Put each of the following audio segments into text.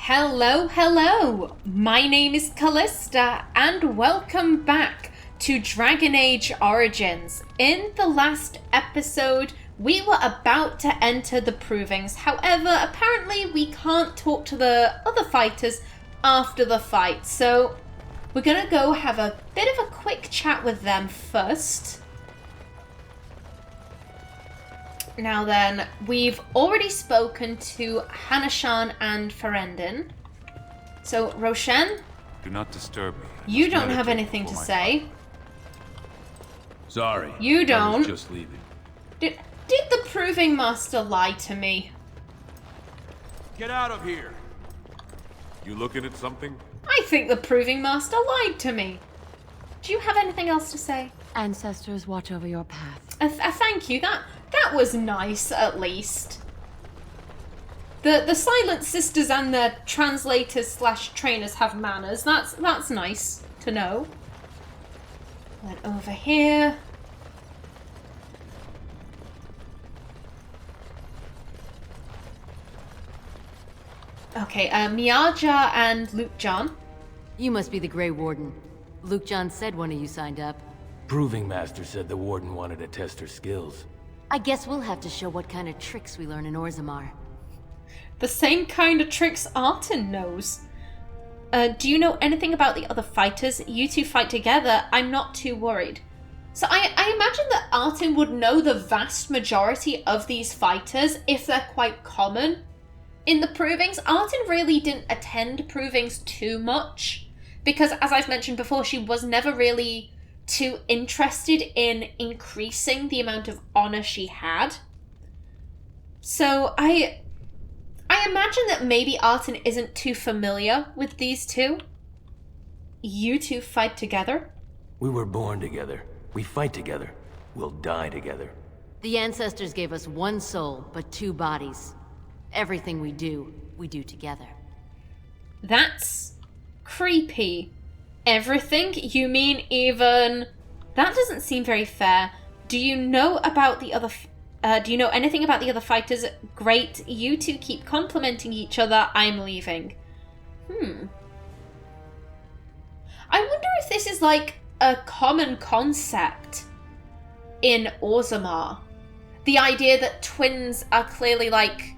Hello, hello! My name is Callista, and welcome back to Dragon Age Origins. In the last episode, we were about to enter the Provings. However, apparently we can't talk to the other fighters after the fight, so we're gonna go have a bit of a quick chat with them first. Now then, we've already spoken to Hanashan and Ferendin. So, Roshan? Do not disturb me. You don't have anything to say. Sorry. You don't. I was just leaving. Did the Proving Master lie to me? Get out of here! You looking at something? I think the Proving Master lied to me. Do you have anything else to say? Ancestors watch over your path. Thank you. That was nice, at least. The Silent Sisters and their translators / trainers have manners. That's nice to know. Then over here. Okay, Miaja and Luke John. You must be the Grey Warden. Luke John said one of you signed up. Proving Master said the Warden wanted to test her skills. I guess we'll have to show what kind of tricks we learn in Orzammar. The same kind of tricks Artin knows. Do you know anything about the other fighters? You two fight together, I'm not too worried. So I imagine that Artin would know the vast majority of these fighters if they're quite common. In the Provings, Artin really didn't attend Provings too much because, as I've mentioned before, she was never really too interested in increasing the amount of honor she had. So I imagine that maybe Artin isn't too familiar with these two. You two fight together? We were born together. We fight together. We'll die together. The ancestors gave us one soul, but two bodies. Everything we do together. That's creepy. Everything? You mean even... That doesn't seem very fair. Do you know about the other... do you know anything about the other fighters? Great. You two keep complimenting each other. I'm leaving. I wonder if this is like a common concept in Orzammar. The idea that twins are clearly like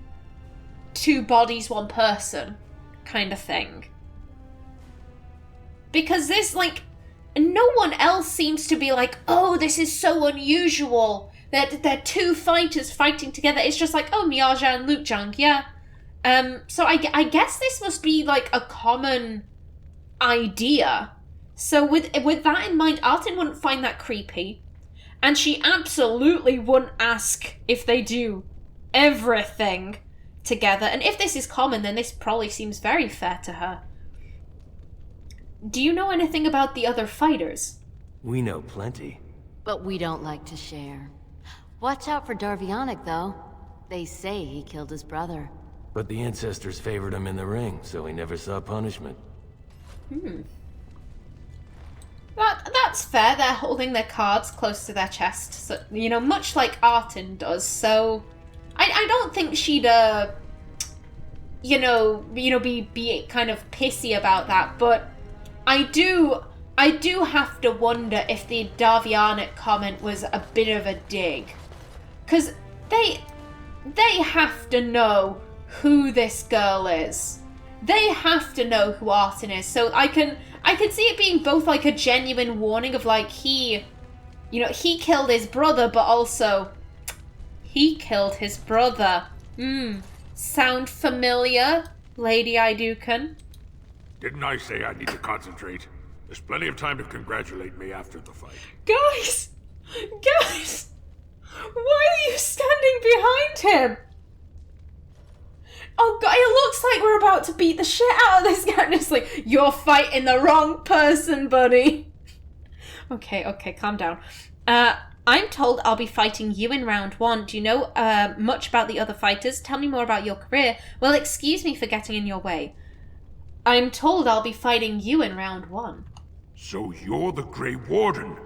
two bodies, one person kind of thing. Because this, like, no one else seems to be like, oh, this is so unusual. They're two fighters fighting together. It's just like, oh, Miaja and Luke Jung, yeah. So I guess this must be, like, a common idea. So with that in mind, Artin wouldn't find that creepy. And she absolutely wouldn't ask if they do everything together. And if this is common, then this probably seems very fair to her. Do you know anything about the other fighters? We know plenty. But we don't like to share. Watch out for Darvionic, though. They say he killed his brother. But the ancestors favored him in the ring, so he never saw punishment. That's fair. They're holding their cards close to their chest, so, you know, much like Artin does. So I don't think she'd be kind of pissy about that, but I do have to wonder if the Darvionic comment was a bit of a dig. Because they have to know who this girl is. They have to know who Artin is. So I can see it being both like a genuine warning of like he killed his brother, but also he killed his brother. Sound familiar, Lady Idukan? Didn't I say I need to concentrate? There's plenty of time to congratulate me after the fight. Guys! Why are you standing behind him? Oh god, it looks like we're about to beat the shit out of this guy. Just like, you're fighting the wrong person, buddy. Okay, calm down. I'm told I'll be fighting you in round 1. Do you know much about the other fighters? Tell me more about your career. Well, excuse me for getting in your way. I'm told I'll be fighting you in round 1. So you're the Grey Warden?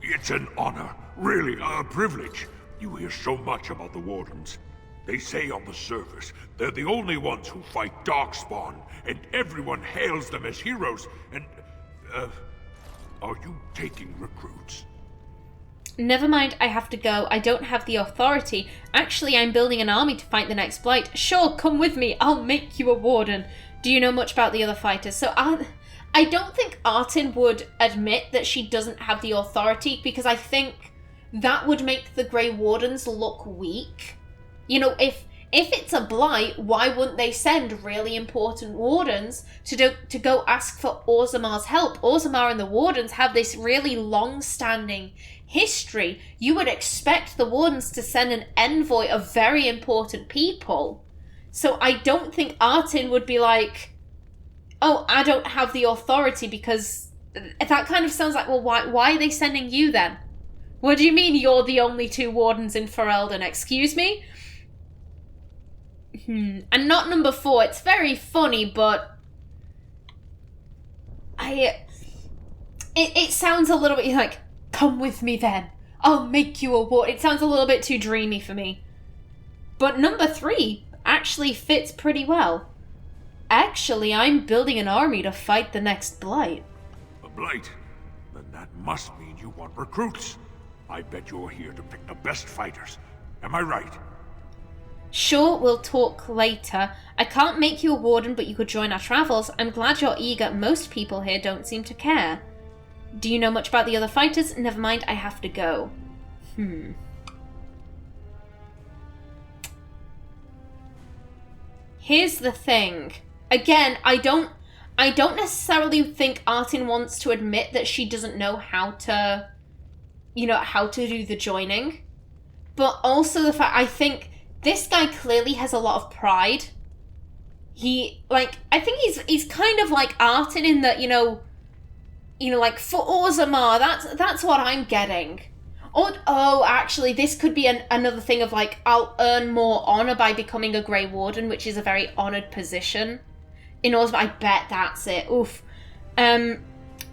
It's an honor. Really, a privilege. You hear so much about the Wardens. They say on the surface they're the only ones who fight Darkspawn, and everyone hails them as heroes, and... are you taking recruits? Never mind, I have to go. I don't have the authority. Actually, I'm building an army to fight the next Blight. Sure, come with me. I'll make you a warden. Do you know much about the other fighters? So I don't think Artin would admit that she doesn't have the authority, because I think that would make the Grey Wardens look weak. You know, if it's a Blight, why wouldn't they send really important wardens to go ask for Orzamar's help? Orzammar and the Wardens have this really long-standing history. You would expect the Wardens to send an envoy of very important people. So I don't think Artin would be like, oh, I don't have the authority, because that kind of sounds like, well, why are they sending you then? What do you mean you're the only 2 Wardens in Ferelden? Excuse me? And not number 4. It's very funny, but it sounds a little bit like, come with me then. I'll make you a ward. It sounds a little bit too dreamy for me. But number 3 actually fits pretty well. Actually, I'm building an army to fight the next Blight. A Blight? Then that must mean you want recruits. I bet you're here to pick the best fighters. Am I right? Sure, we'll talk later. I can't make you a warden, but you could join our travels. I'm glad you're eager. Most people here don't seem to care. Do you know much about the other fighters? Never mind, I have to go. Here's the thing. Again, I don't necessarily think Artin wants to admit that she doesn't know how to, how to do the joining. But also the fact, I think this guy clearly has a lot of pride. I think he's kind of like Artin in that, like, for Orzammar, that's what I'm getting. Actually, this could be another thing of, like, I'll earn more honor by becoming a Grey Warden, which is a very honored position. In Orzammar, I bet that's it. Oof.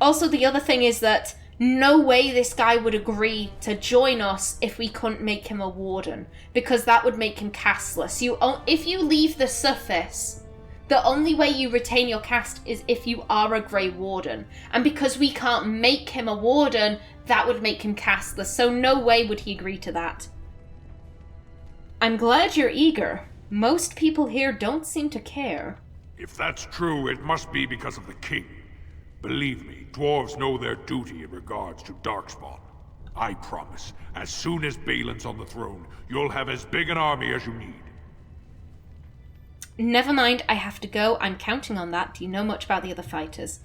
Also, the other thing is that no way this guy would agree to join us if we couldn't make him a warden, because that would make him casteless. If you leave the surface, the only way you retain your caste is if you are a Grey Warden, and because we can't make him a warden, that would make him casteless, so no way would he agree to that. I'm glad you're eager. Most people here don't seem to care. If that's true, it must be because of the king. Believe me, dwarves know their duty in regards to Darkspawn. I promise, as soon as Balin's on the throne, you'll have as big an army as you need. Never mind, I have to go. I'm counting on that. Do you know much about the other fighters?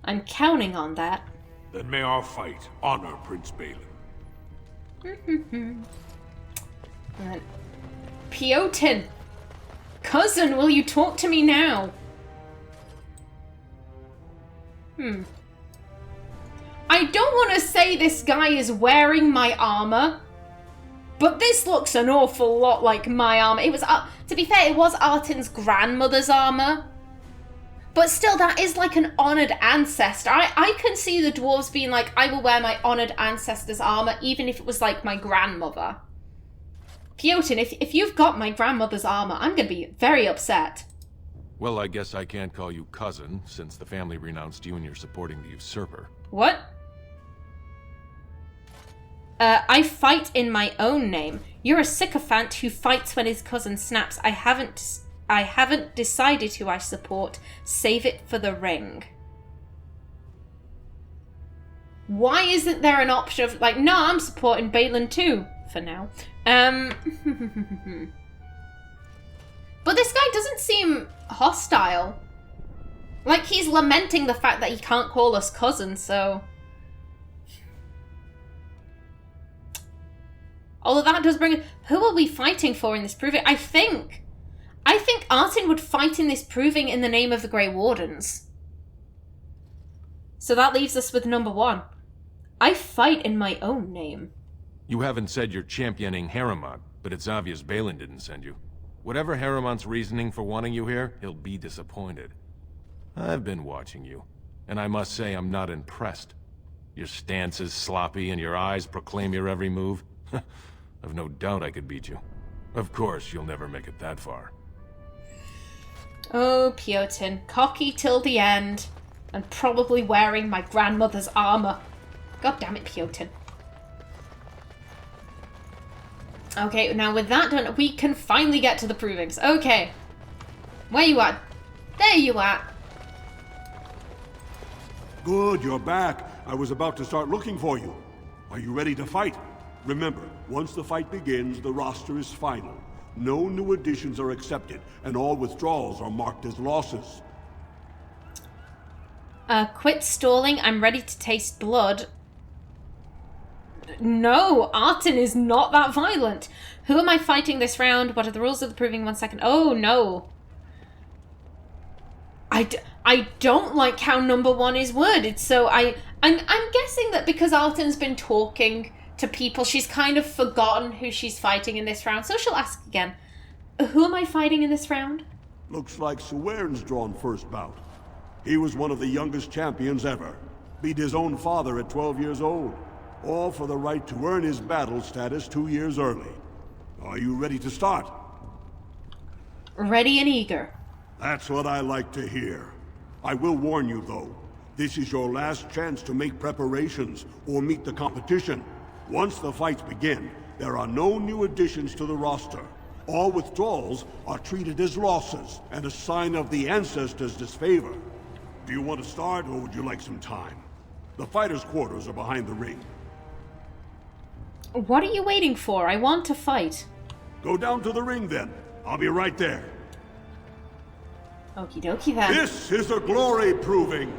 I'm counting on that. Then may our fight honor Prince Balin. Piotin! Cousin, will you talk to me now? I don't want to say this guy is wearing my armor, but this looks an awful lot like my armor. It was, to be fair, it was Artin's grandmother's armor. But still, that is like an honored ancestor. I can see the dwarves being like, I will wear my honored ancestor's armor, even if it was like my grandmother. Piotin, if you've got my grandmother's armor, I'm going to be very upset. Well, I guess I can't call you cousin, since the family renounced you and you're supporting the usurper. What? I fight in my own name. You're a sycophant who fights when his cousin snaps. I haven't decided who I support. Save it for the ring. Why isn't there an option of, like, no, I'm supporting Balin too, for now. But this guy doesn't seem hostile. Like, he's lamenting the fact that he can't call us cousins, so... Although that does bring... Who are we fighting for in this proving? I think Artin would fight in this proving in the name of the Grey Wardens. So that leaves us with number 1. I fight in my own name. You haven't said you're championing Harrimont, but it's obvious Balin didn't send you. Whatever Harrimont's reasoning for wanting you here, he'll be disappointed. I've been watching you, and I must say I'm not impressed. Your stance is sloppy and your eyes proclaim your every move. I've no doubt I could beat you. Of course, you'll never make it that far. Oh, Piotin. Cocky till the end. And probably wearing my grandmother's armor. God damn it, Piotin. Okay, now with that done, we can finally get to the provings. Okay. Where you at? There you are. Good, you're back. I was about to start looking for you. Are you ready to fight? Remember, once the fight begins, the roster is final. No new additions are accepted, and all withdrawals are marked as losses. Quit stalling. I'm ready to taste blood. No, Artin is not that violent. Who am I fighting this round? What are the rules of the proving? 1 second. Oh, no. I don't like how number 1 is worded, so I'm guessing that because Artin's been talking to people, she's kind of forgotten who she's fighting in this round, so she'll ask again. Who am I fighting in this round? Looks like Qwenn's drawn first bout. He was one of the youngest champions ever. Beat his own father at 12 years old. All for the right to earn his battle status 2 years early. Are you ready to start? Ready and eager. That's what I like to hear. I will warn you, though. This is your last chance to make preparations or meet the competition. Once the fights begin, there are no new additions to the roster. All withdrawals are treated as losses and a sign of the ancestors' disfavor. Do you want to start, or would you like some time? The fighters' quarters are behind the ring. What are you waiting for? I want to fight. Go down to the ring, then. I'll be right there. Okie dokie, then. This is a glory proving.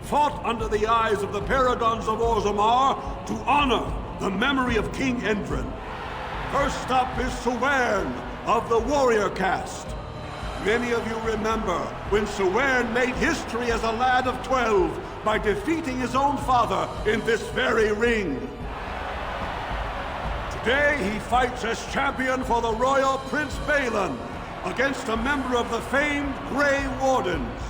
Fought under the eyes of the Paragons of Orzammar to honor the memory of King Endrin. First up is Qwinn of the warrior caste. Many of you remember when Qwinn made history as a lad of 12 by defeating his own father in this very ring. Today he fights as champion for the royal Prince Balin against a member of the famed Grey Wardens.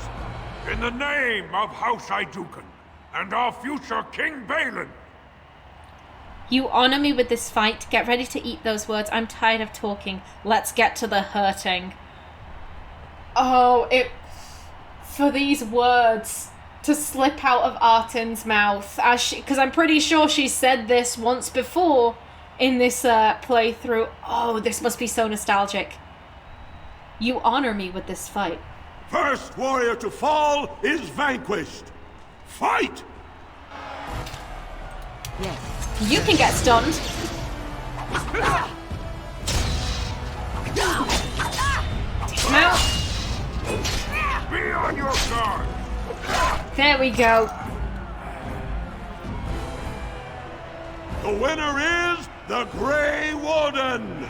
In the name of House Idukan and our future King Balin. You honor me with this fight. Get ready to eat those words. I'm tired of talking. Let's get to the hurting. Oh, for these words to slip out of Artin's mouth, because I'm pretty sure she said this once before in this playthrough. Oh, this must be so nostalgic. You honor me with this fight. First warrior to fall is vanquished. Fight! Yes. You can get stunned. Take him out. Be on your guard. There we go. The winner is the Grey Warden!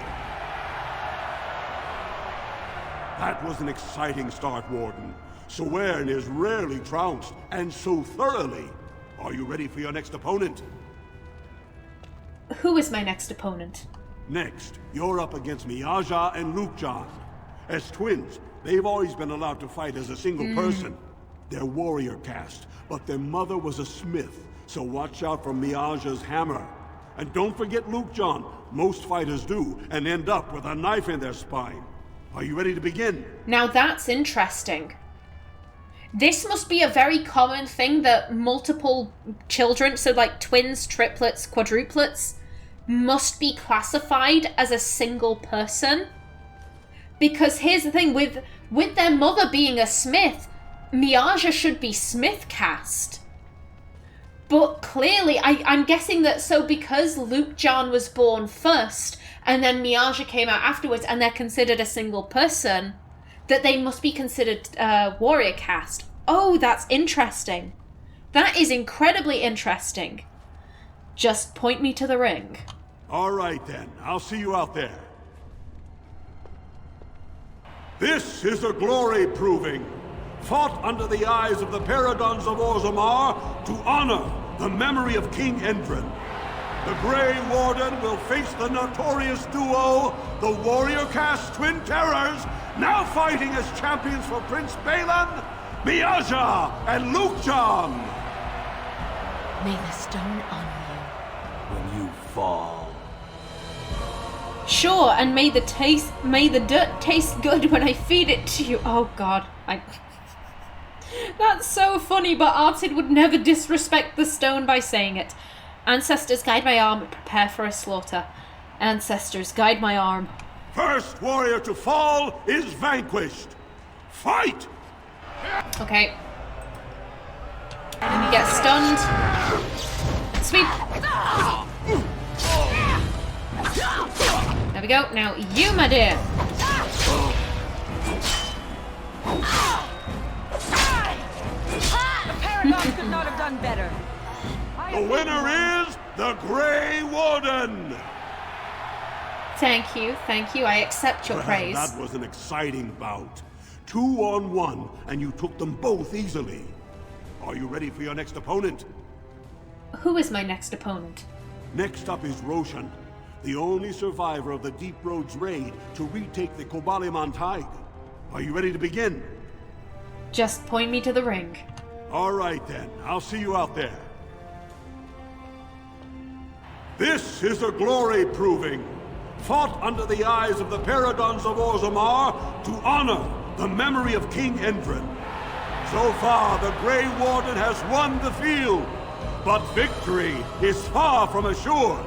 That was an exciting start, Warden. Qwinn is rarely trounced, and so thoroughly. Are you ready for your next opponent? Who is my next opponent? Next, you're up against Miaja and Lukjan. As twins, they've always been allowed to fight as a single person. They're warrior caste, but their mother was a smith, so watch out for Miaja's hammer. And don't forget Lukjan. Most fighters do, and end up with a knife in their spine. Are you ready to begin? Now that's interesting. This must be a very common thing that multiple children, so like twins, triplets, quadruplets, must be classified as a single person. Because here's the thing, with their mother being a smith, Miaja should be smith caste. But clearly, I'm guessing that so because Lukjan was born first, and then Miaja came out afterwards, and they're considered a single person, that they must be considered warrior caste. Oh, that's interesting. That is incredibly interesting. Just point me to the ring. All right then, I'll see you out there. This is a glory proving. Fought under the eyes of the Paragons of Orzammar to honor the memory of King Endrin. The Grey Warden will face the notorious duo, the warrior caste Twin Terrors, now fighting as champions for Prince Balin, Miaja and Lukjan. May the stone honor When you fall. Sure, and may the dirt taste good when I feed it to you. Oh god, That's so funny, but Artin would never disrespect the stone by saying it. Ancestors, guide my arm and prepare for a slaughter. Ancestors, guide my arm. First warrior to fall is vanquished. Fight! Okay. Enemy gets stunned. Sweep. There we go. Now you, my dear. The Paragon could not have done better. The winner is the Grey Warden! Thank you, I accept your praise. That was an exciting bout. 2-on-1, and you took them both easily. Are you ready for your next opponent? Who is my next opponent? Next up is Roshan, the only survivor of the Deep Roads raid to retake the Kobaliman Tide. Are you ready to begin? Just point me to the ring. All right then, I'll see you out there. This is a glory proving, fought under the eyes of the Paragons of Orzammar to honor the memory of King Endrin. So far, the Grey Warden has won the field, but victory is far from assured.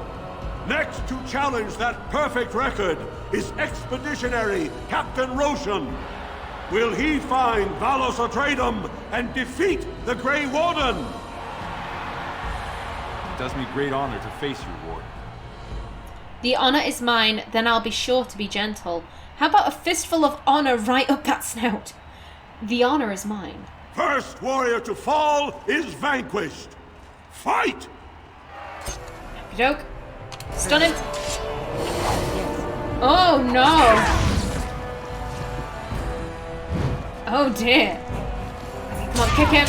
Next to challenge that perfect record is Expeditionary Captain Roshan. Will he find Valos Atreidim and defeat the Grey Warden? It does me great honor to face you, Ward. The honor is mine, then I'll be sure to be gentle. How about a fistful of honor right up that snout? The honor is mine. First warrior to fall is vanquished. Fight! Joke. Stun him. Oh no! Oh dear. Come on, kick him.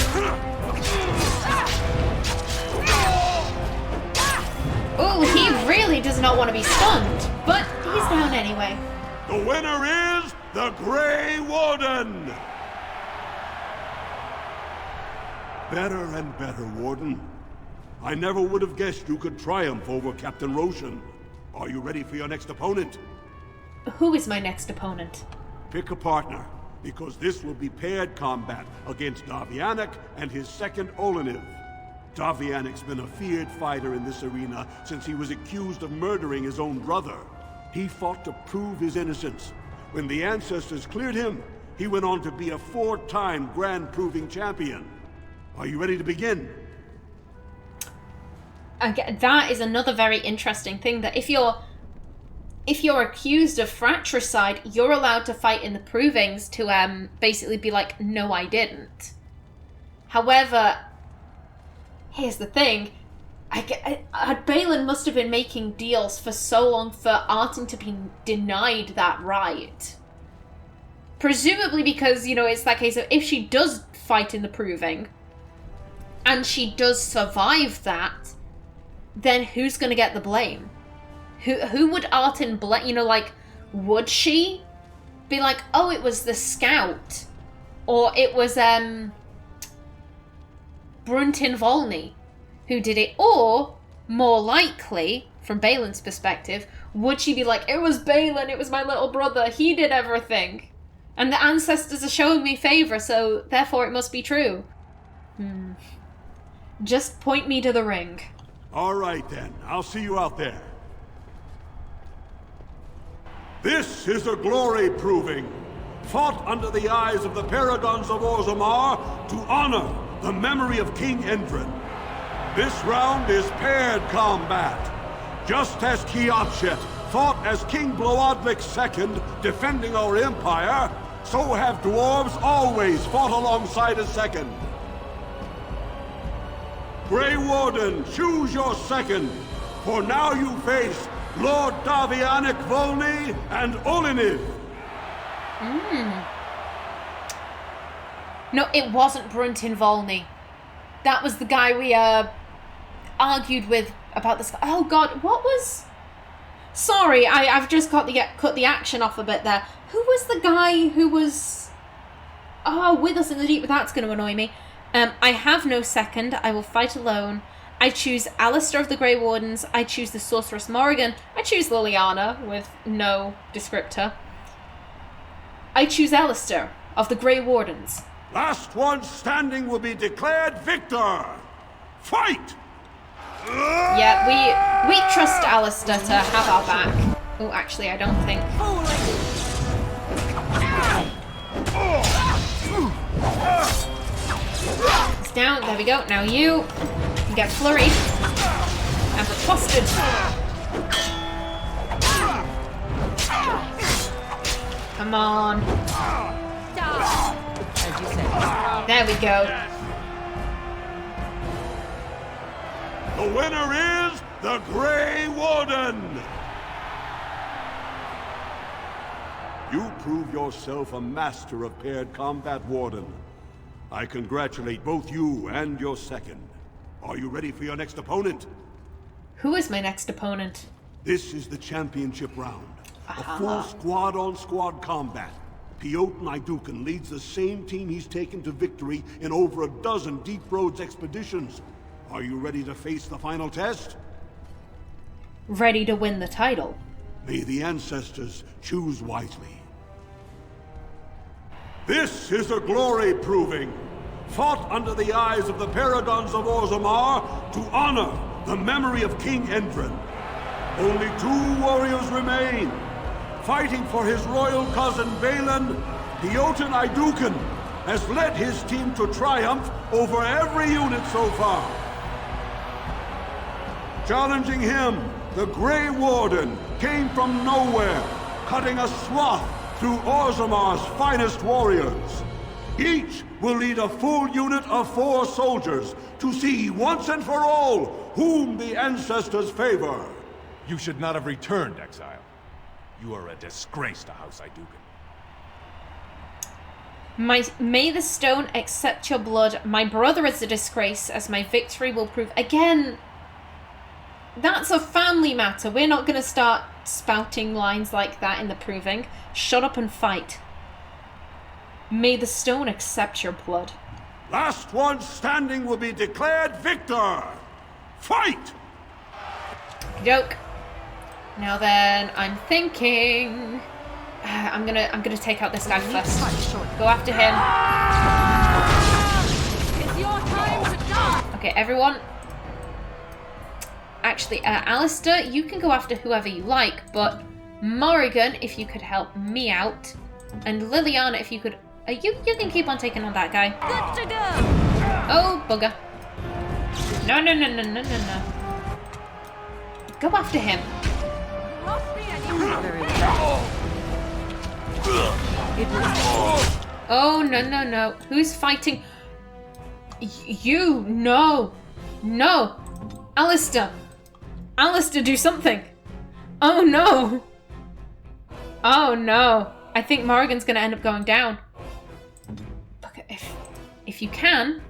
Oh, he really does not want to be stunned, but he's down anyway. The winner is the Grey Warden! Better and better, Warden. I never would have guessed you could triumph over Captain Roshan. Are you ready for your next opponent? Who is my next opponent? Pick a partner, because this will be paired combat against Davianic and his second Oleniv. Davianic's been a feared fighter in this arena since he was accused of murdering his own brother. He fought to prove his innocence. When the ancestors cleared him, he went on to be a 4-time Grand Proving Champion. Are you ready to begin? That is another very interesting thing, that if you're accused of fratricide, you're allowed to fight in the provings to basically be like, no, I didn't. However, here's the thing. Balin must have been making deals for so long for Artin to be denied that right. Presumably because, it's that case of if she does fight in the proving, and she does survive that, then who's going to get the blame? Who would Artin blame? Would she be like, oh, it was the scout, or it was Bruntin Volney who did it? Or, more likely, from Balin's perspective, would she be like, it was Balin, it was my little brother, he did everything, and the ancestors are showing me favor, so therefore it must be true. Just point me to the ring. All right then, I'll see you out there. This is a glory proving, fought under the eyes of the Paragons of Orzammar to honor the memory of King Endrin. This round is paired combat. Just as Kiapshet fought as King Bloodlick II, defending our empire, so have dwarves always fought alongside a second. Grey Warden, choose your second, for now you face Lord Davianic Volney and Oleniv. No, it wasn't Bruntin Volney. That was the guy we argued with about this. Oh god, what was... Sorry, I've just cut the action off a bit there. Who was the guy who was... with us in the deep? That's going to annoy me. I have no second. I will fight alone. I choose Alistair of the Grey Wardens. I choose the Sorceress Morrigan. I choose Liliana with no descriptor. I choose Alistair of the Grey Wardens. Last one standing will be declared victor. Fight! Yeah, we trust Alistair to have our back. Oh, actually, I don't think. It's down. There we go. Now you can get flurried and riposted. Come on. There we go. The winner is the Grey Warden! You prove yourself a master of paired combat, Warden. I congratulate both you and your second. Are you ready for your next opponent? Who is my next opponent? This is the championship round. A full squad-on-squad combat. Piotr Naidukan leads the same team he's taken to victory in over a dozen Deep Roads expeditions. Are you ready to face the final test? Ready to win the title. May the ancestors choose wisely. This is a glory proving, fought under the eyes of the Paragons of Orzammar to honor the memory of King Endrin. Only 2 warriors remain. Fighting for his royal cousin Balin, Piotr Naidukan has led his team to triumph over every unit so far. Challenging him, the Grey Warden came from nowhere, cutting a swath through Orzammar's finest warriors. Each will lead a full unit of 4 soldiers to see once and for all whom the ancestors favor. You should not have returned, Exile. You are a disgrace to House Naidukan. May the stone accept your blood. My brother is a disgrace, as my victory will prove. Again, that's a family matter. We're not going to start spouting lines like that in the proving. Shut up and fight. May the stone accept your blood. Last one standing will be declared victor. Fight! Joke. Now then, I'm thinking. I'm gonna take out this guy first. Go after him. It's your time to die. Okay, everyone. Actually, Alistair, you can go after whoever you like, but Morrigan, if you could help me out, and Liliana, if you could. You can keep on taking on that guy. Good to go. Oh, bugger. No. Go after him. Oh, no. Who's fighting? You. No. Alistair, do something. Oh, no. I think Morrigan's going to end up going down. Look, if you can,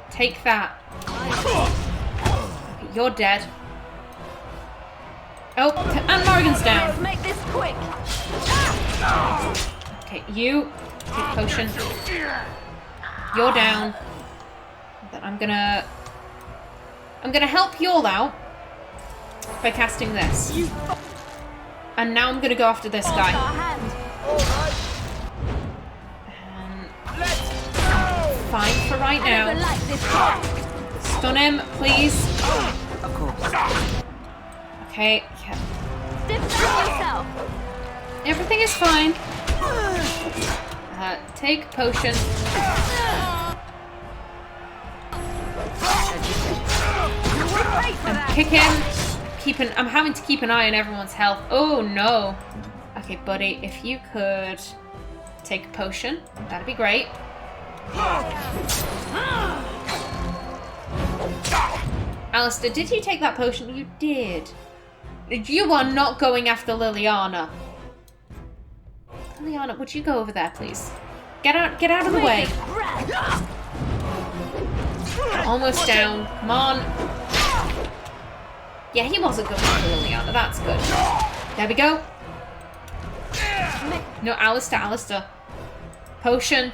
take that. Okay, you're dead. Oh, and Morrigan's down. Make this quick. Okay, you take potion. You're down. Then I'm gonna help you all out by casting this. And now I'm gonna go after this guy. Fine for right now. Stun him, please. Of course. Okay, Yourself. everything is fine. Take potion. And kick him. I'm having to keep an eye on everyone's health. Oh no. Okay, buddy, if you could take a potion, that'd be great. Alistair, did you take that potion? You did. You are not going after Liliana. Liliana, would you go over there, please? Get out of the way. Almost down. Come on. Yeah, he wasn't going after Liliana. That's good. There we go. No, Alistair. Potion.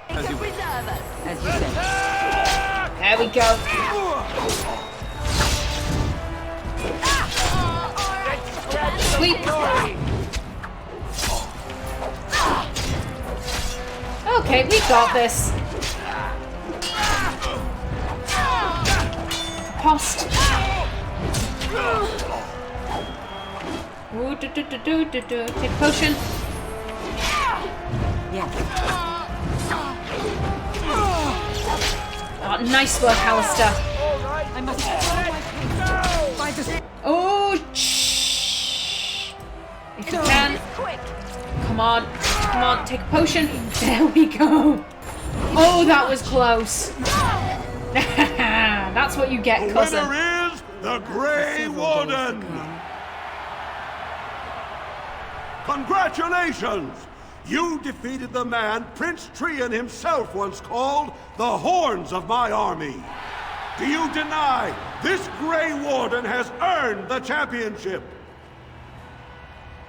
As you said. There we go. Sweep. Okay, we got this. Post. Ooh, take potion. Oh, nice work, Kalista. I must Oh, shh. If you can. Come on. Come on, take a potion. There we go. Oh, that was close. That's what you get, The cousin. winner is the Grey Warden! Congratulations! You defeated the man Prince Trian himself once called the Horns of my army. Do you deny this Grey Warden has earned the championship?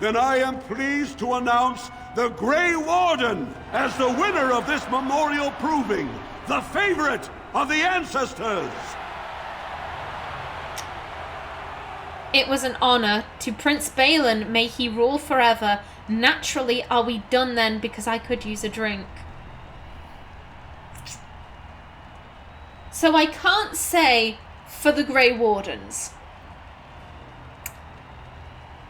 Then I am pleased to announce the Grey Warden as the winner of this memorial proving, the favorite of the ancestors. It was an honor. To Prince Balin, may he rule forever. Naturally, are we done then, because I could use a drink. So I can't say for the Grey Wardens.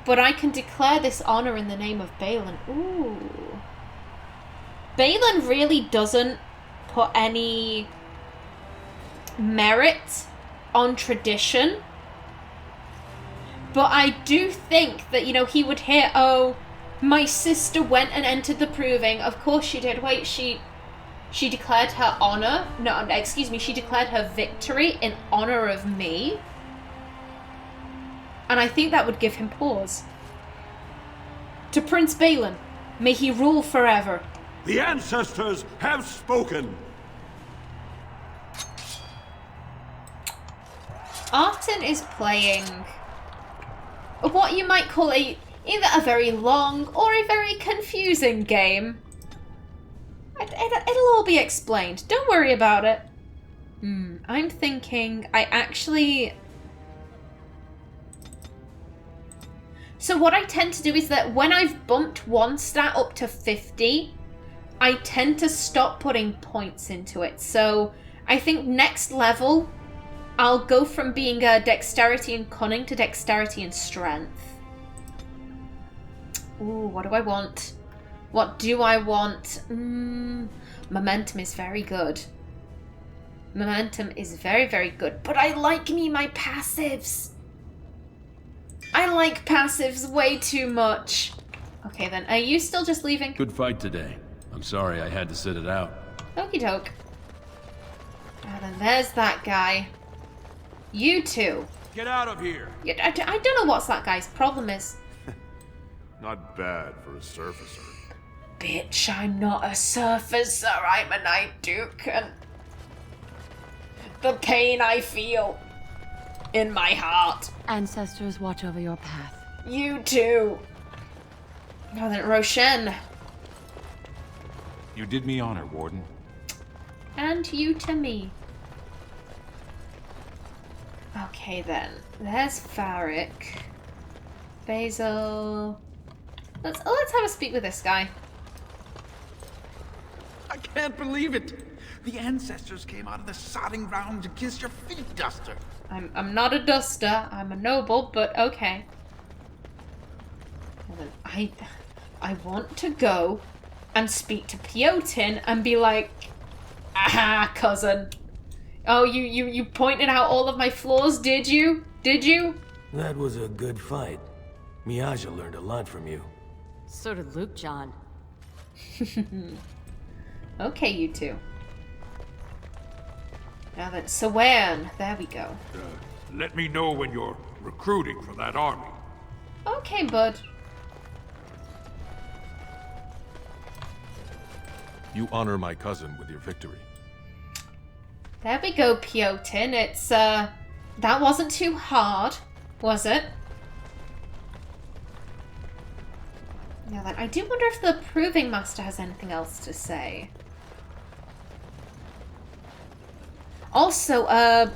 But I can declare this honor in the name of Balin. Ooh. Balin really doesn't put any merit on tradition. But I do think that, you know, he would hear, oh, my sister went and entered the proving. Of course she did. Wait, she declared her honor. No, excuse me. She declared her victory in honor of me. And I think that would give him pause. To Prince Balin, may he rule forever. The ancestors have spoken. Artin is playing what you might call either a very long or a very confusing game. It'll all be explained. Don't worry about it. I'm thinking I actually... So what I tend to do is that when I've bumped one stat up to 50, I tend to stop putting points into it. So I think next level, I'll go from being dexterity and cunning to dexterity and strength. Ooh, what do I want? What do I want? Momentum is very good. Momentum is very, very good. But I like my passives. I like passives way too much. Okay then, are you still just leaving? Good fight today. I'm sorry I had to sit it out. Okie doke. Now then, there's that guy. You two. Get out of here! I don't know what's that guy's problem is. Not bad for a surfacer. Bitch, I'm not a surfacer. I'm a Night Duke, and the pain I feel in my heart. Ancestors watch over your path. You too. Now then, Roshan. You did me honor, Warden. And you to me. Okay then. There's Varric. Basil. Let's have a speak with this guy. I can't believe it. The ancestors came out of the sodding ground to kiss your feet, Duster. I'm not a duster. I'm a noble, but okay. And then I want to go and speak to Piotin and be like, aha, cousin. Oh, you pointed out all of my flaws, did you? Did you? That was a good fight. Miaja learned a lot from you. So did Luke John. Okay, you two. Now then, Sawan. There we go. Let me know when you're recruiting for that army. Okay, bud. You honor my cousin with your victory. There we go, Piotin. It's, that wasn't too hard, was it? Now then, I do wonder if the Proving Master has anything else to say. Also,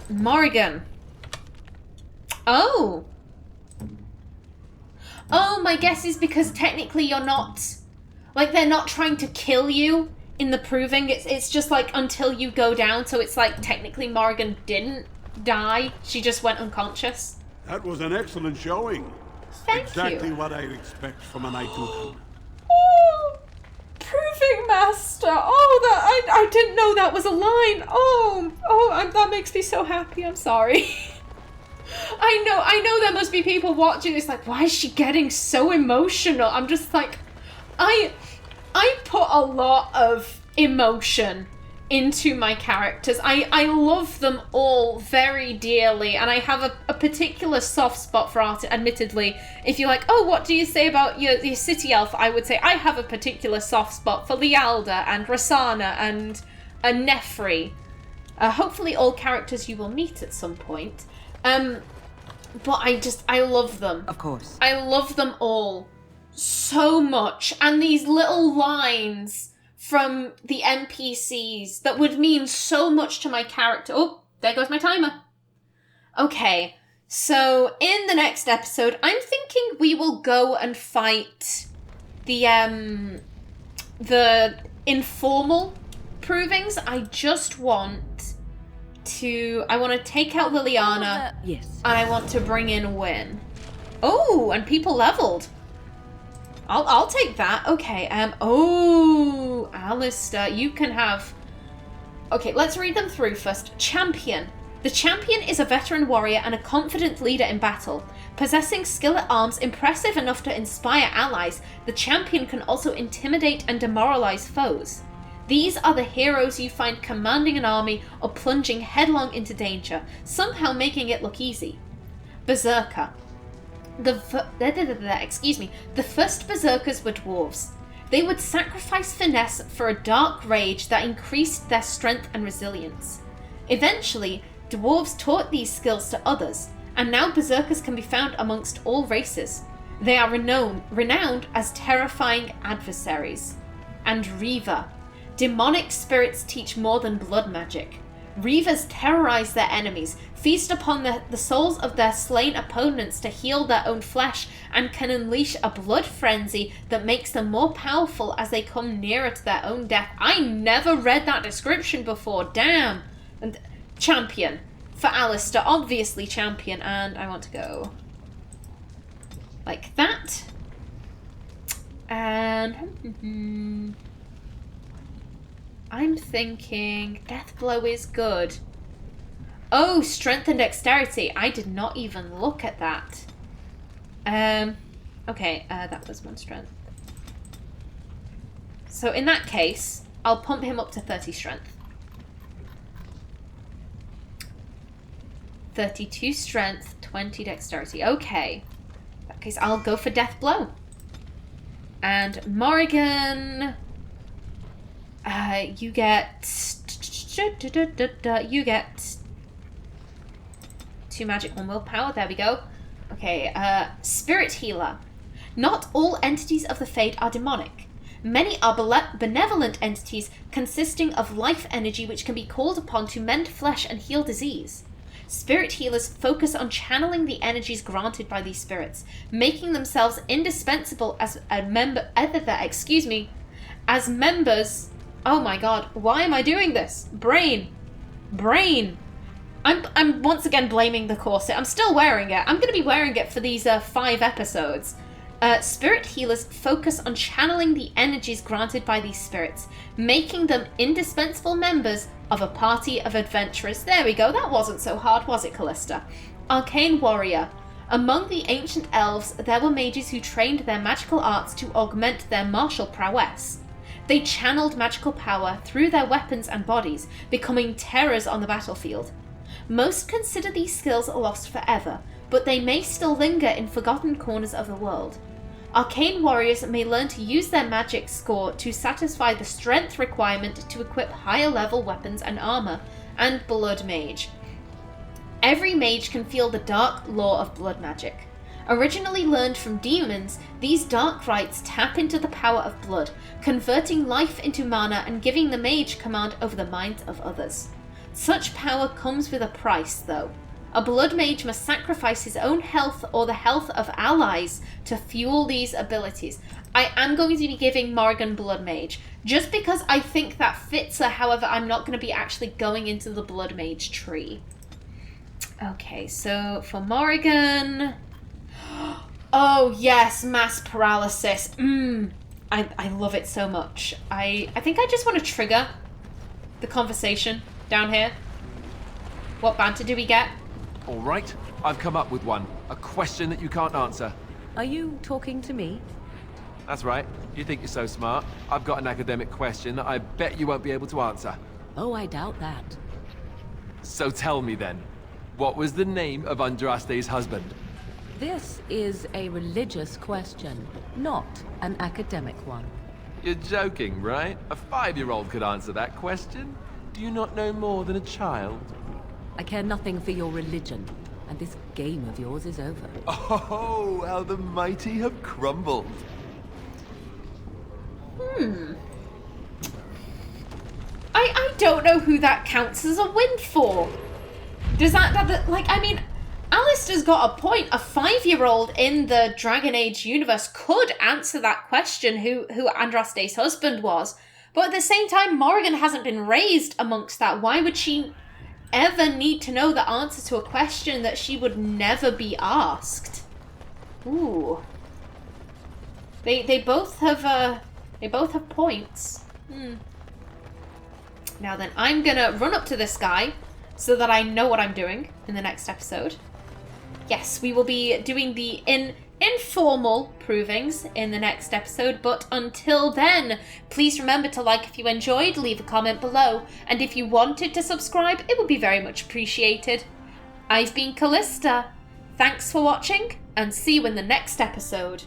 Morrigan. Oh. Oh, my guess is because technically you're not... Like, they're not trying to kill you in the proving. It's just, like, until you go down. So it's like, technically Morrigan didn't die. She just went unconscious. That was an excellent showing. Thank exactly you. what I'd expect from a Knight Tutor. Oh, proving master. Oh, that I didn't know that was a line. Oh, that makes me so happy. I'm sorry. I know there must be people watching this like, why is she getting so emotional? I'm just like, I put a lot of emotion into my characters. I love them all very dearly, and I have a particular soft spot for Artin. Admittedly, if you're like, oh, what do you say about your city elf? I would say I have a particular soft spot for Lialda and Rosanna and Nefri. Hopefully all characters you will meet at some point. But I love them. Of course. I love them all so much. And these little lines from the NPCs that would mean so much to my character. Oh, there goes my timer. Okay, so in the next episode, I'm thinking we will go and fight the informal provings. I just want to... I want to take out Liliana. Yes. And I want to bring in Qwinn. Oh, and people leveled. I'll take that. Okay, oh, Alistair, you can have... Okay, let's read them through first. Champion. The champion is a veteran warrior and a confident leader in battle. Possessing skill at arms impressive enough to inspire allies, the champion can also intimidate and demoralize foes. These are the heroes you find commanding an army or plunging headlong into danger, somehow making it look easy. Berserker. The first berserkers were dwarves. They would sacrifice finesse for a dark rage that increased their strength and resilience. Eventually, dwarves taught these skills to others, and now berserkers can be found amongst all races. They are renowned as terrifying adversaries. And Reaver. Demonic spirits teach more than blood magic. Reavers terrorize their enemies, feast upon the souls of their slain opponents to heal their own flesh, and can unleash a blood frenzy that makes them more powerful as they come nearer to their own death. I never read that description before, damn! And champion. For Alistair, obviously champion, and I want to go like that. And... I'm thinking Deathblow is good. Oh, strength and dexterity. I did not even look at that. Okay, that was one strength. So in that case, I'll pump him up to 30 strength. 32 strength, 20 dexterity. Okay. In that case, I'll go for Deathblow. And Morrigan... you get 2 magic, 1 willpower. There we go. Okay, Spirit Healer. Not all entities of the Fade are demonic. Many are benevolent entities consisting of life energy which can be called upon to mend flesh and heal disease. Spirit healers focus on channeling the energies granted by these spirits, making themselves indispensable as members. Oh my god, why am I doing this? Brain. I'm once again blaming the corset. I'm still wearing it. I'm going to be wearing it for these 5 episodes. Spirit healers focus on channeling the energies granted by these spirits, making them indispensable members of a party of adventurers. There we go. That wasn't so hard, was it, Callista? Arcane warrior. Among the ancient elves, there were mages who trained their magical arts to augment their martial prowess. They channeled magical power through their weapons and bodies, becoming terrors on the battlefield. Most consider these skills lost forever, but they may still linger in forgotten corners of the world. Arcane warriors may learn to use their magic score to satisfy the strength requirement to equip higher level weapons and armor, and blood mage. Every mage can feel the dark law of blood magic. Originally learned from demons, these dark rites tap into the power of blood, converting life into mana and giving the mage command over the minds of others. Such power comes with a price, though. A blood mage must sacrifice his own health or the health of allies to fuel these abilities. I am going to be giving Morrigan Blood Mage, just because I think that fits her. However, I'm not going to be actually going into the Blood Mage tree. Okay, so for Morrigan... Oh, yes, mass paralysis. I love it so much. I think I just want to trigger the conversation down here. What banter do we get? All right, I've come up with one. A question that you can't answer. Are you talking to me? That's right. You think you're so smart. I've got an academic question that I bet you won't be able to answer. Oh, I doubt that. So tell me then, what was the name of Andraste's husband? This is a religious question, not an academic one. You're joking, right? A 5-year-old could answer that question. Do you not know more than a child? I care nothing for your religion, and this game of yours is over. Oh, how the mighty have crumbled. I don't know who that counts as a win for. Does that like, I mean, Alistair's got a point. A 5-year-old in the Dragon Age universe could answer that question, who Andraste's husband was. But at the same time, Morrigan hasn't been raised amongst that. Why would she ever need to know the answer to a question that she would never be asked? Ooh. They both have points. Now then, I'm gonna run up to this guy so that I know what I'm doing in the next episode. Yes, we will be doing the informal provings in the next episode, but until then, please remember to like if you enjoyed, leave a comment below, and if you wanted to subscribe, it would be very much appreciated. I've been Callista. Thanks for watching, and see you in the next episode.